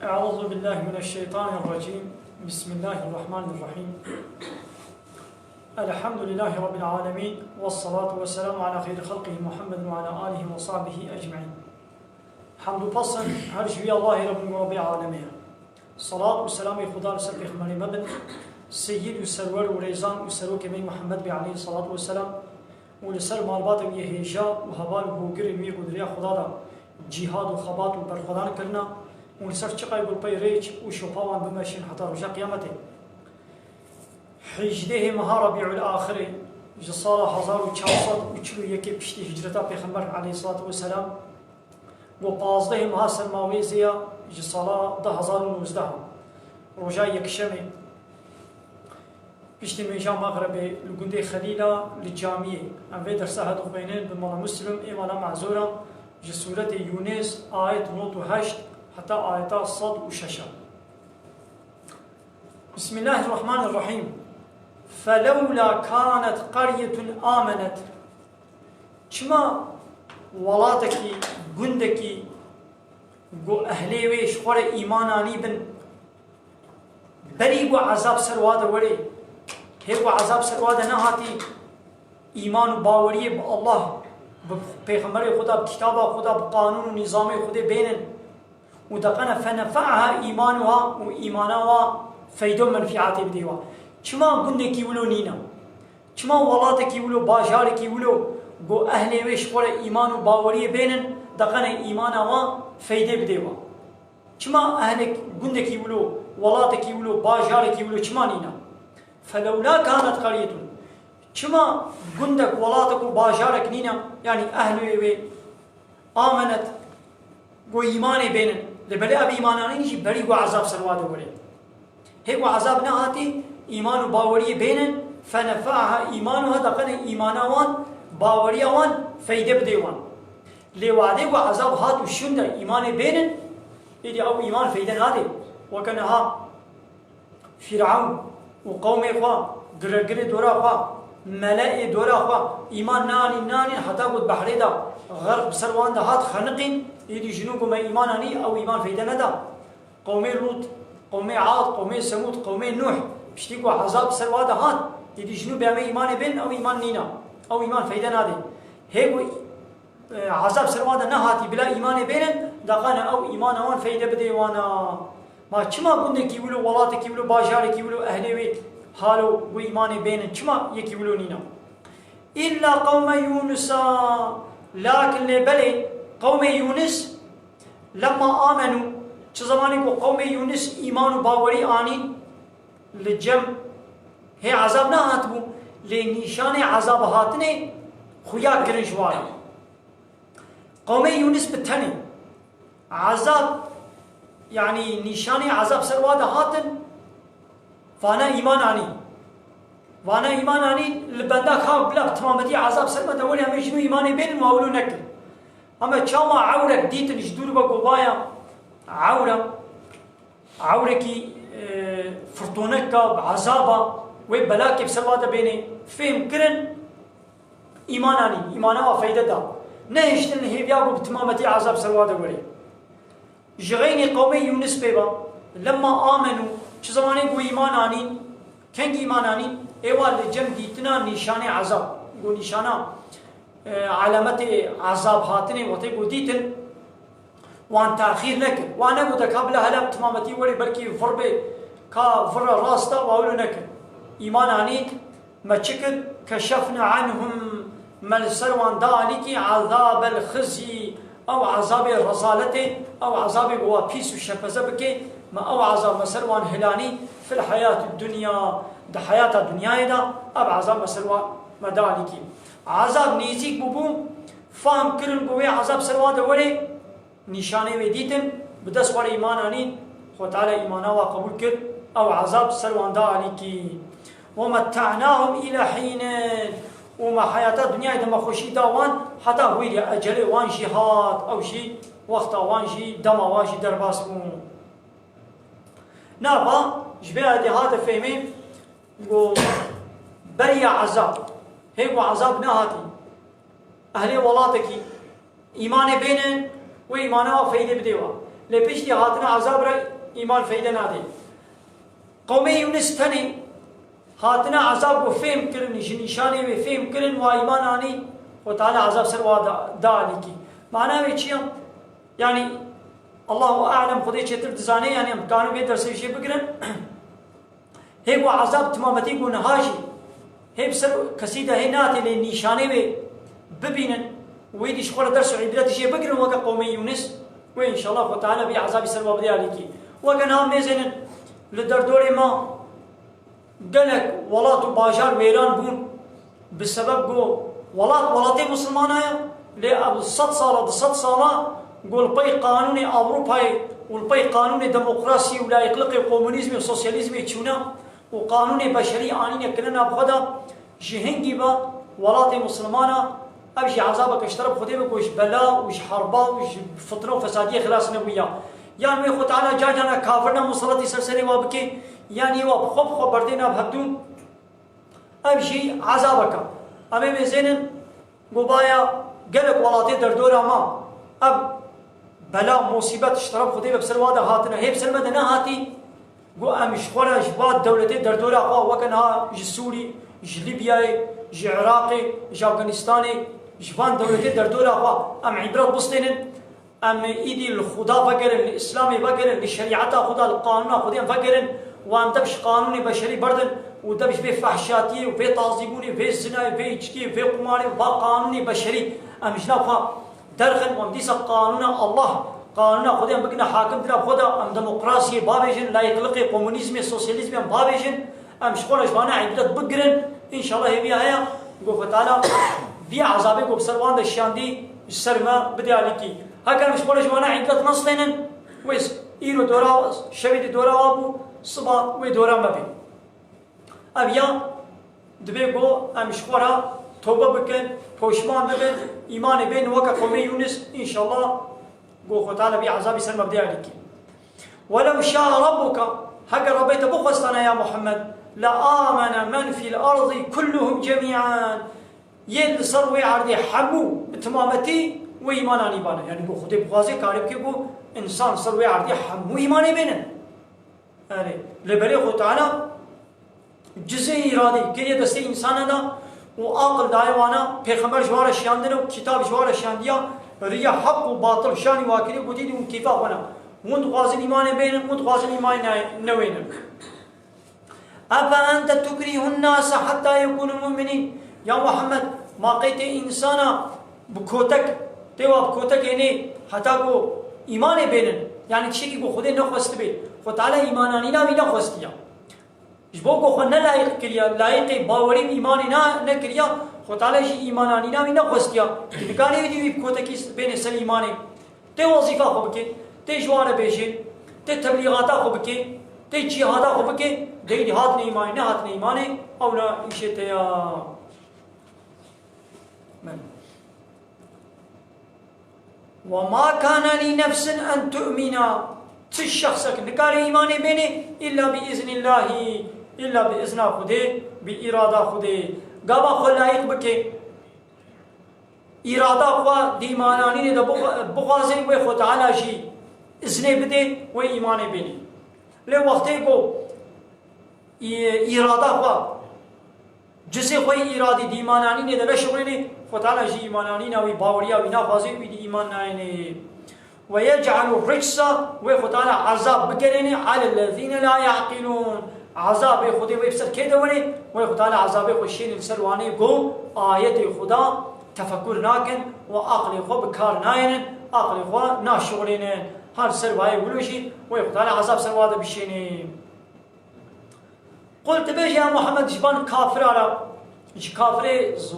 أعوذ بالله من الشيطان الرجيم. بسم الله الرحمن الرحيم. الحمد لله رب العالمين، والصلاة والسلام على خير خلقه محمد وعلى آله وصحبه أجمعين. حمد وفصل هرجوي الله رب العالمين. صلاة والسلام خدا لسر پیغمبر مبن سيد وسرور وريزان وسرور كمي محمد عليه الصلاة والسلام ولسر مالبات ويهيجا وهبال وهوگر مي قدريا خدا دا جهاد وخبات وبرخدان کرنا ولسر چقای گلپای ریچ و شوپاوان بمشین حتی رجا قیامته. حجده مها ربيع الآخر جسالة 1441 پشتی هجرتا پیغمبر علیه الصلاة والسلام و 15 مها سرماوی زیا جسالة 2019 رجا یکشمه پشتی میجا مغربی لگنده خلیلا للجامعه انوی درسه هدو بینین بمالا مسلم ایمالا معذورا جسورة يونس آية 98 حتى آيات 106. بسم الله الرحمن الرحيم. فلولا كانت قرية آمنت چما ولاتكي گندكي گو اهلي ويش خور ايماناني بن بلي گو عذاب سرواده وڑي هي گو عذاب سرواده نهاتي ايمان باوري بالله بپیغمبر خدا بكتاب خدا بقانون ونظام خدا بينن ودقنا فنفعها ايمانها وايمانها فيدو منفعات بديوا چما گندكي ولو نينا چما ولاتكي ولو باجاركي ولو گو اهل ويش خور ايمان باوري بينن دقنا ايمانها فيده بديوا چما اهل گندكي ولو ولاتكي ولو باجاركي ولو چما نينا فلولا كانت قرية چما گندك ولاتك باجارك نينا يعني اهل وي آمنت گو ایمان بينن لبلي اب ایمانانی نشي بڑی گو عذاب سرواده وڑي هي گو عذاب نهاتي ایمان باوري بينن فنفعها ایمانها دقن ایمانوان باوريوان فايده بديوان لواده گو عذاب هات وشند ایمان بينن يدي او ایمان فايده ناده وكانها فرعون وقوم اخوا گرگر دورا اخوا ملائ دورا اخوا ایمان ناني حتى قد بحري دا غرب سروان دا هات خنقين يدي جنوب ما ايماناني او ايمان فايده ندا قوم لوط قوم عاد قوم ثمود قوم نوح بشتيكو عذاب سروا دا هات يدي جنوب ما ايمان بين او ايمان نينا او ايمان فايده نادي هيغو عذاب سروا دا نهاتي بلا ايمان بين دقنا او ايمان وان فايده بدي وانا ما چما گندكي ولو ولاتكي ولو باجاركي ولو اهلي حالو و ایمان بین چما یکی ولو نینا الا قوم يونس لكن لبلي قوم يونس لما آمنوا چه زمانی کو قوم يونس ایمان باوری آنی لجم هي عذاب نه هاتبو لنشان عذاب هاتنه خویا گرنجواری قوم يونس بتنی عذاب يعني نشان عذاب سرواد هاتن وانا ایمان آنی لبنده خواب بلا تمامتی عذاب سرمت اولی همه شنو ایمان بین و اولو نکل اما چاما عورک دیتن جدور با گوایا عورکی فرطونکا عذابا و بلاکی بسرواده بینه فهم کرن ایمان آنی ایمانا و فیده دا نهشتن هیویاگو بتمامتی عذاب سرواده ولی جغین قوم یونس بیبا لما آمنو چه زمانی گو ایمان آنی کنگ ایمان آنی ایوال جم دیتنا نشان عذاب گو نشانا علامت عذاب هاتنه وطه گو دیتن وان تاخیر نکن وانا گو دکابل هلا تمامتی ولی بلکی فربه کا فر راستا واولو نکن ایمان آنید ما چکر کشفنا عنهم ملسر وان دانی کی عذاب الخزي او عذاب الرزالته او عذاب گوا پیس و شپزه بکی ما او عذاب مسروان هلاني في الحياة الدنيا ده حياة الدنيا دا اب عذاب مسروان مدالكي عذاب نيزيك ببو فهم كرن بوي عذاب سروان ده ولي نشانه وديتن بدس ور ايمان اني خو تعالى ايمانا وقبول كر او عذاب سروان دالكي ومتعناهم الى حين وما حياة الدنيا ده ما خوشي داوان حتى هو اجل وان جهاد او شي وقت وان جي دم واجي درباسكم نابا جبه دي هذا فهمين و بريا عذاب هيك عذاب نهاتي اهلي ولاتكي ایمان بینن و ایمانها فایده بدیوا لپیشتی هاتنا عذاب را ایمان فیده ناده. قوم یونس تنی هاتنا عذاب و فهم کرن نشانه و فهم کرن و ایمان آنی و تعالی عذاب سر و دالی کی. معنی چیه؟ یعنی الله اعلم خودی چطور دزانه یعنی امکانو به درسش بگیرن. هیچ عذاب تمامتی گو نهاجی. هیچ سر کسی ده ناتی لی نشانه و ببینن ويدي شخور درس عبرتي شيء بقرن وقا قومي يونس وإن شاء الله تعالى بعذاب سلوى بدي عليكي وقا نام ميزن لدردوري ما قالك ولات باجار ويران بون بسبب قو ولاتي مسلمان هيا لأبو 100 صالة قول بي قانوني أوروباي والبي قانوني ديمقراسي ولا يقلقي كومونيزمي وسوسياليزمي تشونا وقانوني بشري آنين كلنا بخدا جهنجي با ولاتي مسلمانا أبشي عذابك اشترب خديبك وش بلاء وش حربا وش فتنة وفسادية خلاص نبويا يعني ويخو تعالى جاجانا كافرنا مصلتي سرسري وابكي يعني وابخب بردينا بهدون أبشي عذابك أمي بزينن قبايا قلق ولاتي دردورا ما أب بلاء مصيبة اشترب خديبك بسروادا هاتنا هيب سلمة هاتي قو أمش خورا جباد دولتي دردورا وكانها جسوري جليبياي جي عراقي جي أفغانستاني جوان دولتي دردورا ام عبرت بستينن ام ايدي الخدا فقرن الاسلامي فقرن للشريعه خدا القانون خدين فقرن وان دبش قانوني بشري بردن ودبش في فحشاتي وفي تعذيبوني وفي زنا وفي اجتي وفي قماري وفي قانوني بشري ام جناب درخن ومديس قانون الله قانون خدين بقنا حاكم ترى خدا ام ديمقراطيه بابيجن لا يقلقي كومونيزم سوسياليزم بابيجن ام شخوره جوانا عبرت بقرن ان شاء الله هي هيا قوه تعالى بيا عذابي کو بسروان د شاندي سرما بدي عليكي هكذا مش بقول جوانا عدة نصلين ويس ايرو دورا شوي دورا ابو صبا وي دورا ما بي ابيا دبيغو امشخورا توبه بكن پوشمان ببن ايمان بين وقع قوم يونس ان شاء الله قو خو تعالى بيا عذابي سرما بدي عليكي ولو شاء ربك هكا ربيت بخستنا يا محمد لآمن من في الارض كلهم جميعا يل سروي عردي حمو بتمامتي وإيماناني بانا يعني بو خدي بخوازي كارب كي بو إنسان سروي عردي حمو إيماني بينا يعني لبري خو تعالى جزء إرادي كي يدستي إنسان دا وآقل دايوانا پیغمبر جوار شاندنا وكتاب جوار شانديا ريا حق وباطل شاني واكري قديد وانتفاق وانا وانت غازن إيماني بينا وانت غازن إيماني نوينا أفأنت تكره الناس حتى يكونوا مؤمنين يا محمد ما قيت إنسانا بكوتك توا بكوتك يعني حتى كو إيمان بينن يعني شيء كي خودي نخوست بي فتعالى إيماناني نا بينا خوستيا جبو كو خن لايق كريا لايق باوري إيمان نا نكريا فتعالى شيء إيماناني نا بينا خوستيا بكاني يدي بكوتك بين سل إيمانه تي وظيفة خوبك تي جوار بيشين تي تبليغات خوبك تي جهاد خوبك دي هات إيمان نا هات إيمان أو لا إيشتيا وما كان لنفس أن تؤمن تشخصك نكار إيماني بيني إلا بإذن الله إلا بإذن خده بإرادة خده قابا خلايق بك إرادة خوا دي إيماناني دا بغازي وخو تعالى شي إذن بده وإيماني بيني لوقتي کو إرادة خوا جسے کوئی ارادی دی ایمانانی نے دل شغل نے فتعالى جي ایمانانی نوی باوریا وی نافازی وی دی ایمان نائنے ويجعل الرجس وفتعالى عذاب بكرين على الذين لا يعقلون عذاب خدي ويبسر كده وني وفتعالى عذاب خشين السرواني جو آية خدا تفكر ناكن وعقل خو بكار ناين عقل خو ناشغلين هر سرواي ولوشي وفتعالى عذاب سرواد بشيني قلت بيجي يا محمد جبان كافر على كافر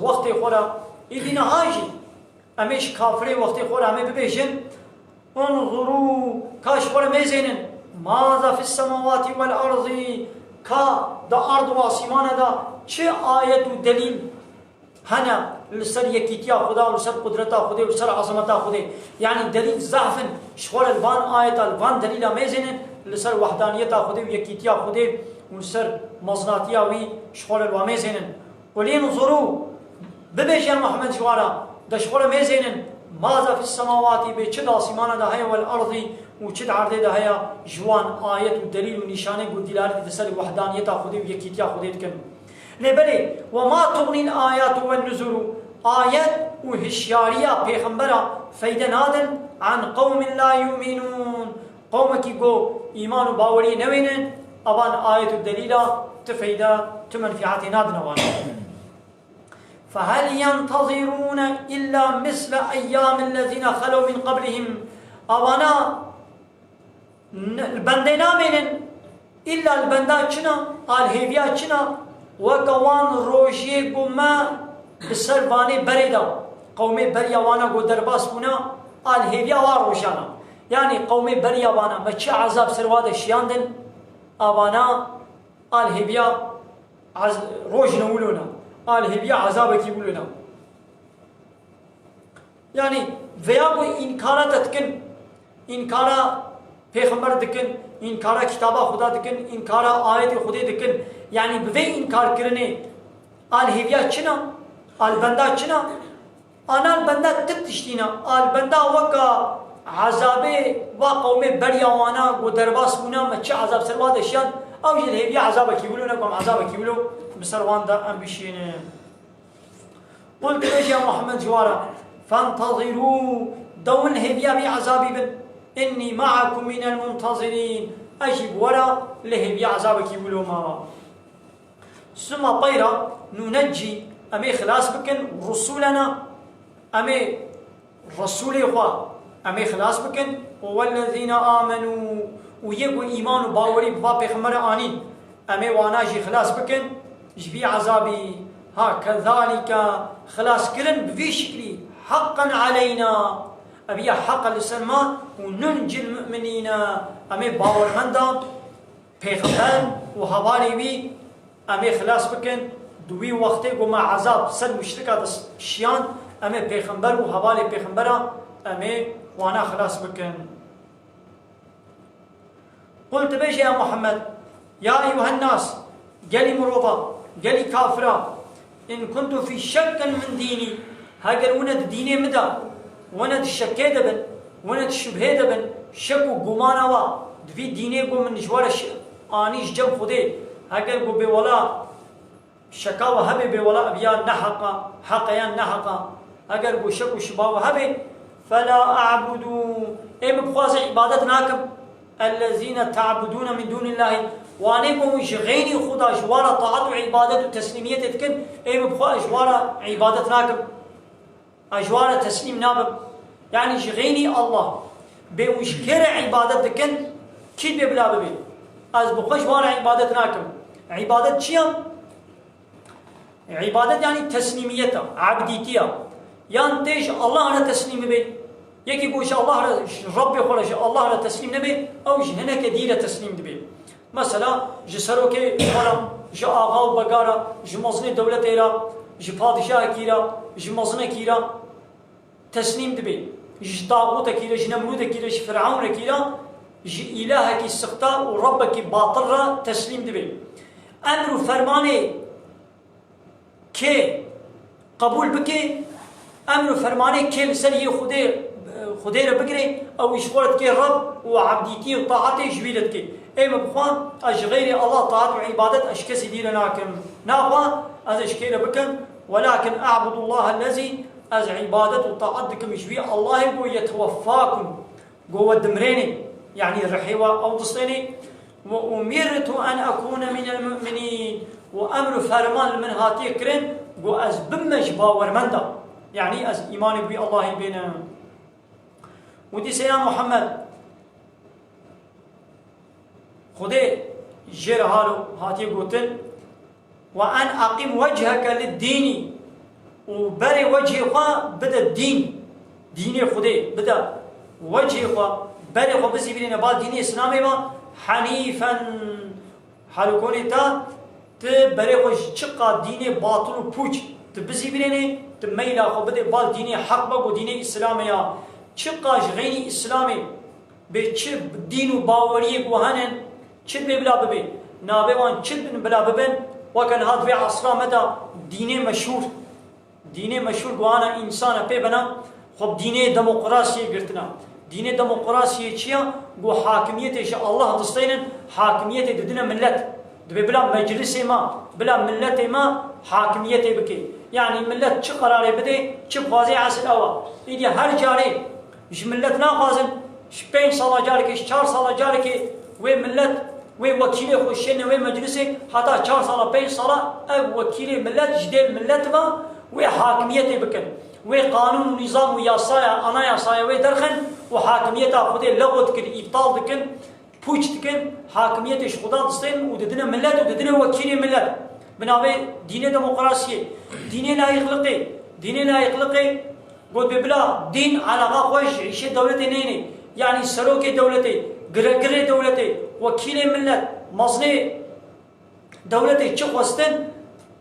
وقت خورا يدينا هاجي امش كافر وقت خورا امي ببيجن انظروا كاش خورا ميزينن ماذا في السماوات والارض كا دا ارض واسمان دا چه آية دليل هنا لسر يكيتيا خدا ولسر قدرتا خدا ولسر عظمتا خدا يعني دليل ضعف شخور الوان آية الوان دليل ميزينن لسر وحدانيتا خدا ويكيتيا خدا ولسر مزناتيا وي شخور الواميزينن ولين انظروا ببيش يا محمد جوارا دا شخور ميزينن ماذا في السماوات بچد آسمان ده هيا والأرض وچد عرض ده هيا جوان آية ودليل ونشانه ودلالة تسل وحدانية خودي ويكيتيا خودي تكن لبلي وما تغني الآيات والنذر آيات وهشيارية بيغمبرا فايدة نادن عن قوم لا يؤمنون قومك يقو إيمان باوري نوين أبان آية الدليلة تفيدة تمنفعات نادن وانا فهل ينتظرون إلا مثل أيام الذين خلوا من قبلهم أوانا البندنا منن إلا البندا چنا الهيفيا چنا وقوان روشي قما بسرباني بريدا قومي بريا وانا قو درباس بنا الهيفيا واروشانا يعني قومي بريا وانا ما چه عذاب سرواد الشياندن أوانا الهيفيا روش نولونا الهيفيا عذابك يقولنا يعني ويابو إنكارا تتكن إنكارا پیغمبر دکن انکارا کتابا خدا دکن انکارا آیت خدا دکن يعني بوی انکار کرنے الهيفيا چنا البندا چنا انا البندا تتشتینا البندا وكا عذاب و قوم بريا وانا و درباس بونا ما چه عذاب سرواد اشيان او الهيفيا عذابك يقولون كم عذابك يقولوا بسروان دا ام بشين قلت يا محمد جوارا فانتظروا دون هيفيا بعذابي بن إني معكم من المنتظرين أجب ولا لهم يعذابك يقولوا ما ثم طيرا ننجي أمي خلاص بكن رسولنا أمي رسولي خوا أمي خلاص بكن والذين آمنوا ويقوا إيمان باوري ببا بخمر آنين أمي واناجي خلاص بكن جبي عذابي هكذلك خلاص كرن بفي شكلي حقا علينا أبي حق الإسلام وننجي المؤمنين أمي باور مندا بيغمبر وحوالي بي أمي خلاص بكن دوي وقتي وما عذاب سد مشركة الشيان أمي بيغمبر وحوالي بيغمبر أمي وانا خلاص بكن قلت بيش يا محمد يا أيها الناس قالي مروضة قالي كافرة إن كنت في شك من ديني هاجر ونت ديني مدى ونت الشكي دبن ونت الشبهي دبن شكو قمانا وا دفي ديني قو من جوار آنيش جب خدي هاجر قو بولا شكاوى هبي بولا أبيان نحقا حقيان نحقا هاجر قو شكو شباوى هبي فلا أعبدوا إيه بخواز عبادتناكم الذين تعبدون من دون الله وانيكم جغيني خدا جوارا طاعت وعبادت وتسليمية تتكن إيه بخواز جوارا عبادتناكم أجوار تسليم نابم يعني جغيني الله بوشكر عبادتكن كيد ببلا ببين از بخوش وارا عبادتناكم عبادت چيام؟ عبادت يعني تسليمية عبديتية يعني تيش الله أنا تسليم بي يكي بوش الله ربي خلش الله أنا تسليم نبي أو جهنك ديرة تسليم نبي مثلا جسروكي خلم جا آغاو بقارا جمزني دولة إيرا جفادشاه كيرا جمزنة كيرا تسليم دبي ج طاغوت كيرا ج نمرود كيرا ج فرعون كيرا ج إلهك السخطاء وربك باطل تسليم دبي أمر فرمانه كي قبول بكي أمر فرمانه كي لسنية خدير بقري أو إشغالت كي رب وعبديتي وطاعتي جويلت كي أي مبخوان أجغير الله طاعت وعبادت أشكسي ديرناكم ناقوا أز أشكير بكم ولكن أعبد الله الذي أز عبادت وطاعتكم جوي الله يقول يتوفاكم قوة دمريني يعني الرحيوة أو تصيني وأمرت أن أكون من المؤمنين وأمر فرمان من هاتي كرين قو أز بمج باور مندا يعني أز إيمان بي الله بينا ودي سيدنا محمد خدي جير هالو هاتي قوتن وأن أقيم وجهك للدين وبري وجهي خوا بدا الدين ديني خدي بدا وجهي خوا بري خوا بزي بلين بعد ديني إسلامي ما حنيفا حالكوني تا تبري خوا شقا ديني باطل وبوش تبزي بلين تميلا خوا بدا بعد ديني حق بقو ديني إسلامي شقا غيني إسلامي بچب دين وباوري وهنن چد بلا ببين نابوان چد بلا ببين وكان هذا في عصر مدى ديني مشهور قوانا إنسان بيبنا خب دینه دموکراسی گرتنا دینه دموکراسی چیه گو حاکمیتش الله دستینن حاکمیت ددنا ملت دبی بلا مجلس ما بلا ملت ما حاکمیت بکی یعنی ملت چه قراره بده چه بازی عسل اوا ایدی هر جاری مش ملت ناقازن 5 سال جاری که 4 سال جاری که و ملت و وکیل خوشن و مجلس حتی 4 سال 5 سال او وکیل ملت جدید ملت ما و حاکمیت بکن و قانون و نظام و یاسایا انا یاسایا و درخن و حاکمیت خود لغت کن ابطال دکن پوچ دکن حاکمیتش خدا دستین و ددنا ملت و ددنا وکیل ملت بنابه دین دموکراسی دین لا يخلقي دين لا يخلقي قد ببلا دين علاقه خوش عيشه دولتي نيني يعني سروك دولتي قرقر دولتي وكيل ملت مصني دولتي چه خواستن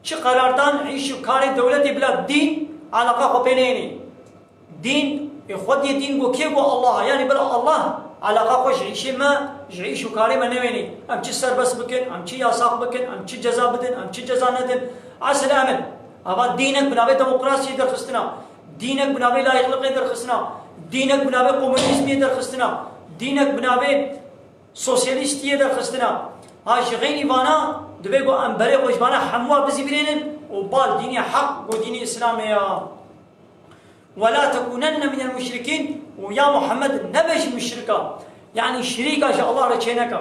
چه قراردان عيش كار دولتي بلا دين علاقه خو بينيني دين خود دين گو كي گو الله يعني بلا الله علاقه خوش عيشه ما عيش كاري ما نويني ام چه سر بس بكن ام چه ياساق بكن ام چه جزا بدن ام چه جزا ندن عسل امن اما دينك بنابه دموکراسی در خستنا دينك بنابه لا يخلق در خستنا دينك بنابه کمونیسمی در خستنا دينك بنابه سوسیالیستی در خستنا هاش غيني وانا دبيگو امبره خوش وانا حموا بزي برينن وبال ديني حق و ديني اسلامي ولا تكونن من المشركين ويا محمد نبش مشركا يعني شريك ان شاء الله رچينك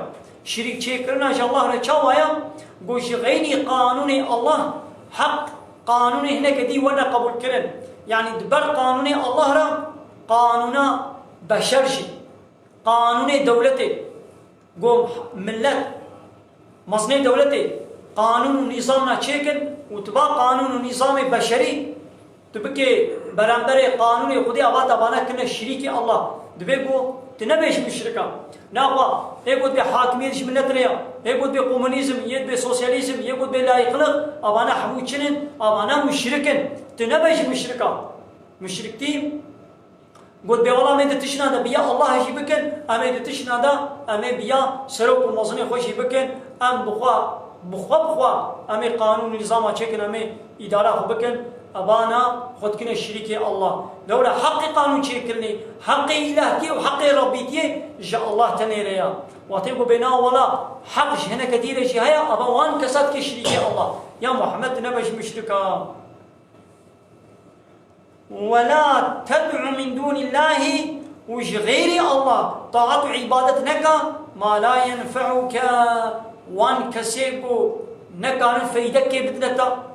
شريك چيكرنا ان شاء الله رچاوايا گوش غيني قانون الله حق قانون هنا كدي وانا قبول كرن يعني دبر قانون الله را قانون بشرشي قانون دولتي قوم ملت مصنع دولتي قانون نظامنا چيكن وتبا قانون نظام بشري تبكي برامبر قانون خدي آباد آبانا كنا شريك الله دبيگو تنبيش مشركا ناقوا يقول بحاكمية ملت ريا يقول بكومونيزم يد بسوسياليزم يقول بلا يخلق أبانا حموشنن أبانا مشركن تنبيش مشركا مشركتي قلت بوالله ما تشنا ده بيا الله هشي بكن أما تشنا ده أما بيا سروق الموزني خوشي بكن أم بخوا أما قانون نظام چكن أما إدارة خو بكن أبانا خد كنا الشريك الله لولا حق قانون شكرني حق إلهتي وحق ربيتي جاء الله تنيريا واتيبو بنا ولا حق هنا كثير شيء هيا أبا وان كسات كشريك الله يا محمد نبش مشركا ولا تدع من دون الله وش غير الله طاعة عبادتك ما لا ينفعك وان كسيبو نكان فيدك بدلتا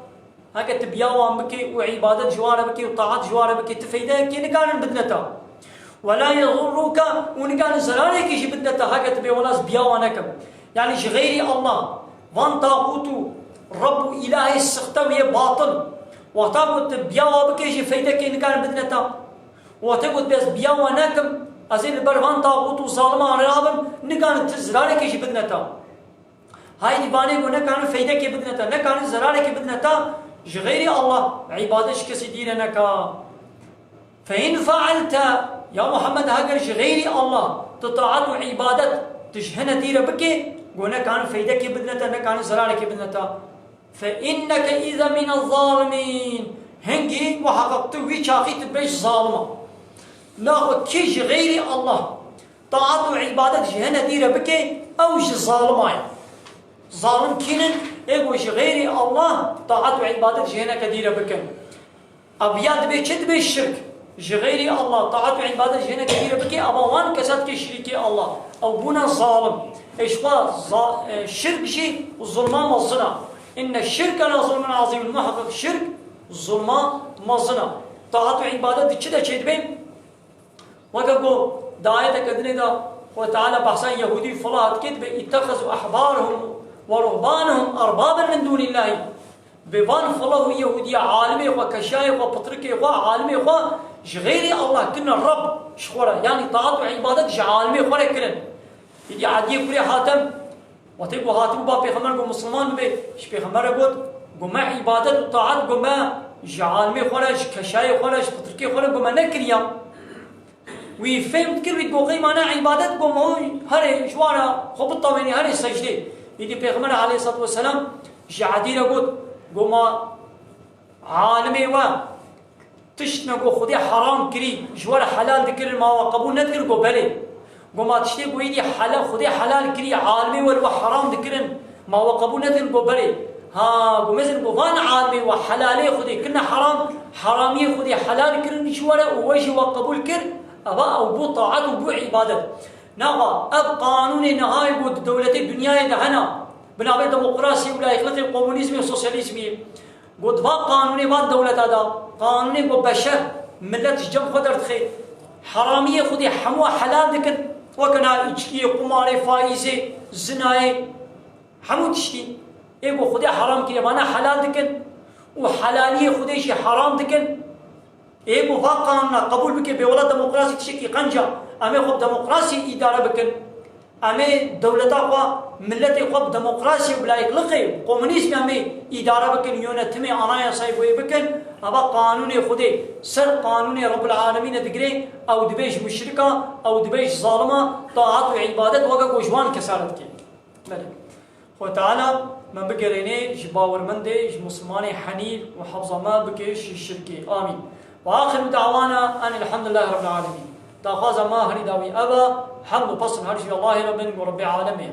هكا تبياوان بكي وعبادة جوارة بكي وطاعات جوارة بكي تفيدك نكان بدلتا ولا يضرك ونكان زرارك يجي بدلتا هكا تبي ولاس بياوانكم يعني غير الله وان طاغوت رب إلهي السختوية باطل وطاغوت بياوا بكي يجي فيدك نكان بدلتا وطاغوت بس بياوانكم أزيل البروان طاغوت وظالمان رابن نكان تزرارك يجي بدلتا هاي دباني قلنا كان فيدك بدلتا نكان زرارك بدلتا غير الله عبادش كسي دينك فإن فعلت يا محمد هاجر غير الله تطاعت عبادت تشهن دير بك قلنا كان فيدك بدنتا كان زرارك بدنتا فإنك إذا من الظالمين هنجي وحققت ويشاقيت بيش ظالمة ناخذ كيش غير الله طاعت عبادت جهن دير بك أوش ظالمة ظالم كينن ايش غير الله طاعت وعبادت جهنا كثيرة بكن أبيات بيشد بالشرك غير الله طاعت وعبادت جهنا كثيرة بكن أبوان كسات كشريك الله أو بنا ظالم إيش الشرك شيء والظلمان مظلنا إن الشرك لا ظلم عظيم المحقق الشرك الظلمان مظلنا طاعت وعبادت كذا شيء بين وكبو دعاية كدني دا وتعالى بحثان يهودي فلات كتب اتخذوا أحبارهم ورهبانهم أربابا من دون الله ببان فلاه يهودية عالمي وكشايف وبطريقي وعالمي غير الله كنا الرب شخورة يعني طاعت وعبادت عالمي خورة كلن يدي عادي كوري حاتم وتيبو حاتم با بيخمر قو مسلمان بي اش بيخمر قد قو ما عبادت وطاعت قو ما عالمي خورة كشايف خورة بطريقي خورة قو ما نكريا ويفهمت كل قو قيمانا عبادت قو ما هري شوارا خبطة مني هري سجدي يدي بيغمر عليه الصلاة والسلام جعدير قد قما عالمي و تشتنا قو خدي حرام كري جوار حلال ذكر ما وقبول ندكر قو بلي قو ما تشتي قو يدي حلال خدي حلال كري عالمي والو حرام ذكرن ما وقبول ندكر قو بلي ها قو مثل قو فان عالمي وحلالي خدي كنا حرامي خدي حلال كرن جوار ووجه وقبول كر أبا أو بو طاعت وبو عبادة نغا أب قانون نهاية بو دولة الدنيا دهنا بنابي ديمقراطية ولا يخلق الكومونيزم والسوسياليزم قد با قانوني با دولة هذا قانوني بو بشر ملت جم خدر تخي حرامية خدي حموا حلال دكن وكنا إجكي قمار فايزة زناي حمو تشتي إيه خدي حرام كي وانا حلال دكن وحلالية خدي شي حرام دكن إيه با قانون قبول بك بولا ديمقراطية تشكي قنجة أمي خب ديمقراطية إدارة بكن أمي دولة أخوة ملتي خب ديمقراطية ولا يخلقي كومونيزم أمي إدارة بكن يونتمي أنايا صايبوي بكن أبا قانوني خدي سر قانوني رب العالمين دقري أو دبيش مشركة أو دبيش ظالمة طاعات وعبادات وقا وجوان كسارت كي بلي خو تعالى من بقريني جباور مندي مسلماني حنيف وحفظة ما بكيش الشركي آمين وآخر دعوانا أن الحمد لله رب العالمين تأخذ ما هري داوي أبا حمد وبصر هرشي الله رب العالمين